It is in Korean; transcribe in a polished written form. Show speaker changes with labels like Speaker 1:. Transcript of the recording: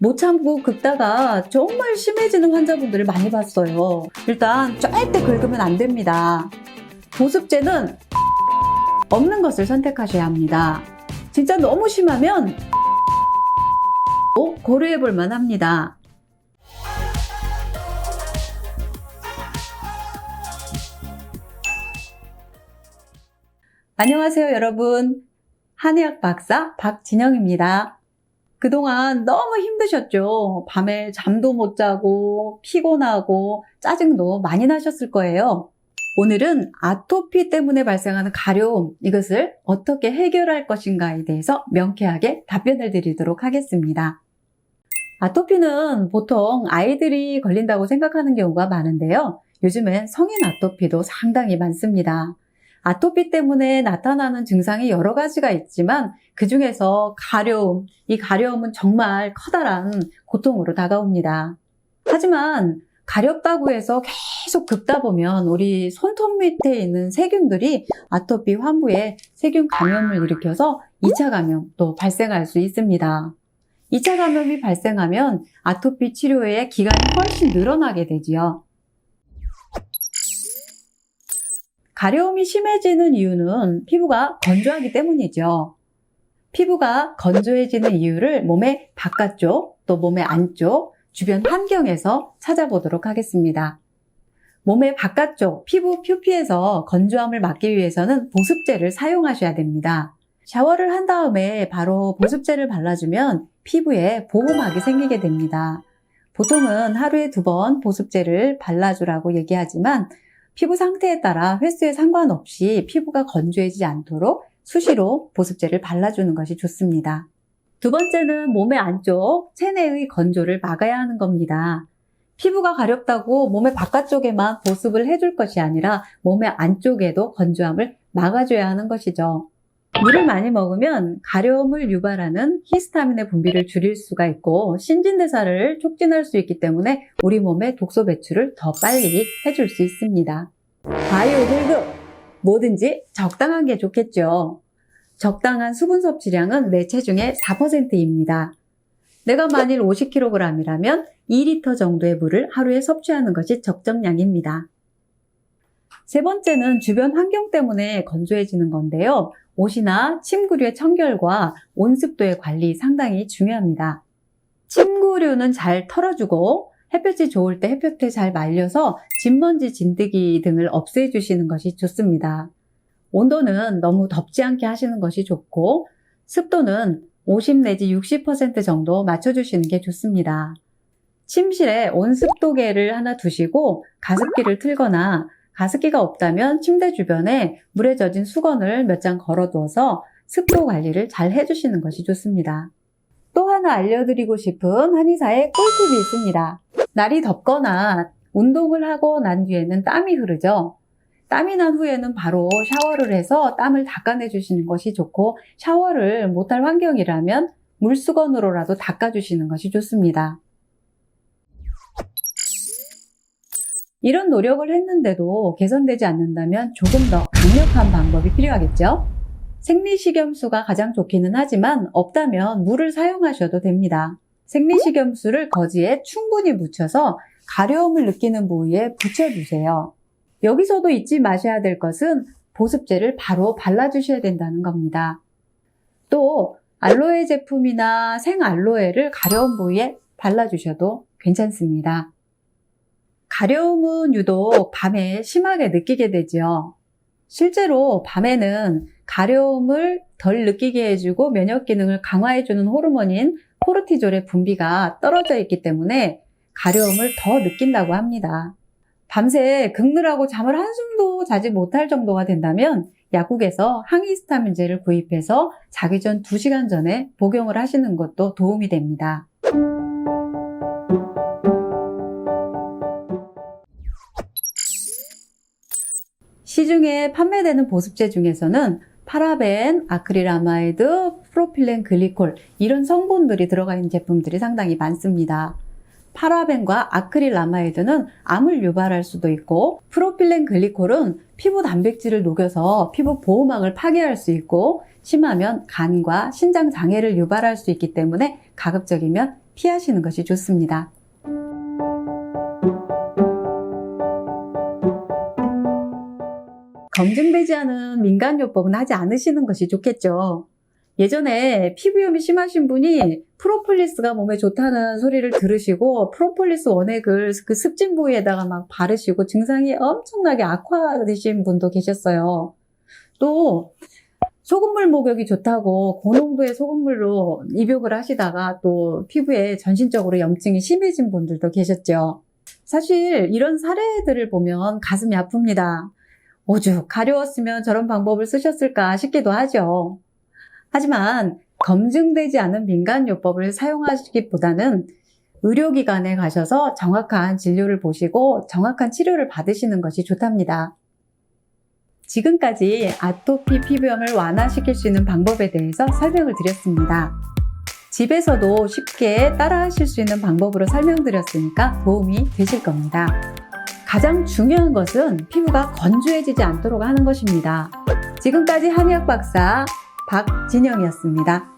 Speaker 1: 못 참고 긁다가 정말 심해지는 환자분들을 많이 봤어요. 일단 절대 긁으면 안 됩니다. 보습제는 없는 것을 선택하셔야 합니다. 진짜 너무 심하면 고려해 볼 만합니다. 안녕하세요, 여러분. 한의학 박사 박진영입니다. 그동안 너무 힘드셨죠? 밤에 잠도 못 자고 피곤하고 짜증도 많이 나셨을 거예요. 오늘은 아토피 때문에 발생하는 가려움, 이것을 어떻게 해결할 것인가에 대해서 명쾌하게 답변을 드리도록 하겠습니다. 아토피는 보통 아이들이 걸린다고 생각하는 경우가 많은데요. 요즘엔 성인 아토피도 상당히 많습니다. 아토피 때문에 나타나는 증상이 여러 가지가 있지만 그 중에서 가려움, 이 가려움은 정말 커다란 고통으로 다가옵니다. 하지만 가렵다고 해서 계속 긁다 보면 우리 손톱 밑에 있는 세균들이 아토피 환부에 세균 감염을 일으켜서 2차 감염도 발생할 수 있습니다. 2차 감염이 발생하면 아토피 치료의 기간이 훨씬 늘어나게 되지요. 가려움이 심해지는 이유는 피부가 건조하기 때문이죠. 피부가 건조해지는 이유를 몸의 바깥쪽, 또 몸의 안쪽, 주변 환경에서 찾아보도록 하겠습니다. 몸의 바깥쪽, 피부 표피에서 건조함을 막기 위해서는 보습제를 사용하셔야 됩니다. 샤워를 한 다음에 바로 보습제를 발라주면 피부에 보호막이 생기게 됩니다. 보통은 하루에 2번 보습제를 발라주라고 얘기하지만 피부 상태에 따라 횟수에 상관없이 피부가 건조해지지 않도록 수시로 보습제를 발라주는 것이 좋습니다. 두 번째는 몸의 안쪽, 체내의 건조를 막아야 하는 겁니다. 피부가 가렵다고 몸의 바깥쪽에만 보습을 해줄 것이 아니라 몸의 안쪽에도 건조함을 막아줘야 하는 것이죠. 물을 많이 먹으면 가려움을 유발하는 히스타민의 분비를 줄일 수가 있고 신진대사를 촉진할 수 있기 때문에 우리 몸의 독소 배출을 더 빨리 해줄 수 있습니다. 바이오 힐급! 뭐든지 적당한 게 좋겠죠. 적당한 수분 섭취량은 내 체중의 4%입니다. 내가 만일 50kg이라면 2리터 정도의 물을 하루에 섭취하는 것이 적정량입니다. 세 번째는 주변 환경 때문에 건조해지는 건데요. 옷이나 침구류의 청결과 온습도의 관리 상당히 중요합니다. 침구류는 잘 털어주고 햇볕이 좋을 때 햇볕에 잘 말려서 진먼지, 진드기 등을 없애주시는 것이 좋습니다. 온도는 너무 덥지 않게 하시는 것이 좋고 습도는 50 내지 60% 정도 맞춰주시는 게 좋습니다. 침실에 온습도계를 하나 두시고 가습기를 틀거나 가습기가 없다면 침대 주변에 물에 젖은 수건을 몇 장 걸어두어서 습도 관리를 잘 해주시는 것이 좋습니다. 또 하나 알려드리고 싶은 한의사의 꿀팁이 있습니다. 날이 덥거나 운동을 하고 난 뒤에는 땀이 흐르죠. 땀이 난 후에는 바로 샤워를 해서 땀을 닦아내주시는 것이 좋고 샤워를 못할 환경이라면 물수건으로라도 닦아주시는 것이 좋습니다. 이런 노력을 했는데도 개선되지 않는다면 조금 더 강력한 방법이 필요하겠죠? 생리식염수가 가장 좋기는 하지만 없다면 물을 사용하셔도 됩니다. 생리식염수를 거즈에 충분히 묻혀서 가려움을 느끼는 부위에 붙여주세요. 여기서도 잊지 마셔야 될 것은 보습제를 바로 발라주셔야 된다는 겁니다. 또 알로에 제품이나 생알로에를 가려운 부위에 발라주셔도 괜찮습니다. 가려움은 유독 밤에 심하게 느끼게 되죠. 실제로 밤에는 가려움을 덜 느끼게 해주고 면역 기능을 강화해주는 호르몬인 코르티졸의 분비가 떨어져 있기 때문에 가려움을 더 느낀다고 합니다. 밤새 긁느라고 잠을 한숨도 자지 못할 정도가 된다면 약국에서 항히스타민제를 구입해서 자기 전 2시간 전에 복용을 하시는 것도 도움이 됩니다. 시중에 판매되는 보습제 중에서는 파라벤, 아크릴아마이드, 프로필렌 글리콜 이런 성분들이 들어가 있는 제품들이 상당히 많습니다. 파라벤과 아크릴아마이드는 암을 유발할 수도 있고 프로필렌 글리콜은 피부 단백질을 녹여서 피부 보호막을 파괴할 수 있고 심하면 간과 신장 장애를 유발할 수 있기 때문에 가급적이면 피하시는 것이 좋습니다. 검증되지 않은 민간요법은 하지 않으시는 것이 좋겠죠. 예전에 피부염이 심하신 분이 프로폴리스가 몸에 좋다는 소리를 들으시고 프로폴리스 원액을 그 습진 부위에다가 막 바르시고 증상이 엄청나게 악화되신 분도 계셨어요. 또 소금물 목욕이 좋다고 고농도의 소금물로 입욕을 하시다가 또 피부에 전신적으로 염증이 심해진 분들도 계셨죠. 사실 이런 사례들을 보면 가슴이 아픕니다. 오죽 가려웠으면 저런 방법을 쓰셨을까 싶기도 하죠. 하지만 검증되지 않은 민간요법을 사용하시기보다는 의료기관에 가셔서 정확한 진료를 보시고 정확한 치료를 받으시는 것이 좋답니다. 지금까지 아토피 피부염을 완화시킬 수 있는 방법에 대해서 설명을 드렸습니다. 집에서도 쉽게 따라하실 수 있는 방법으로 설명드렸으니까 도움이 되실 겁니다. 가장 중요한 것은 피부가 건조해지지 않도록 하는 것입니다. 지금까지 한의학 박사 박진영이었습니다.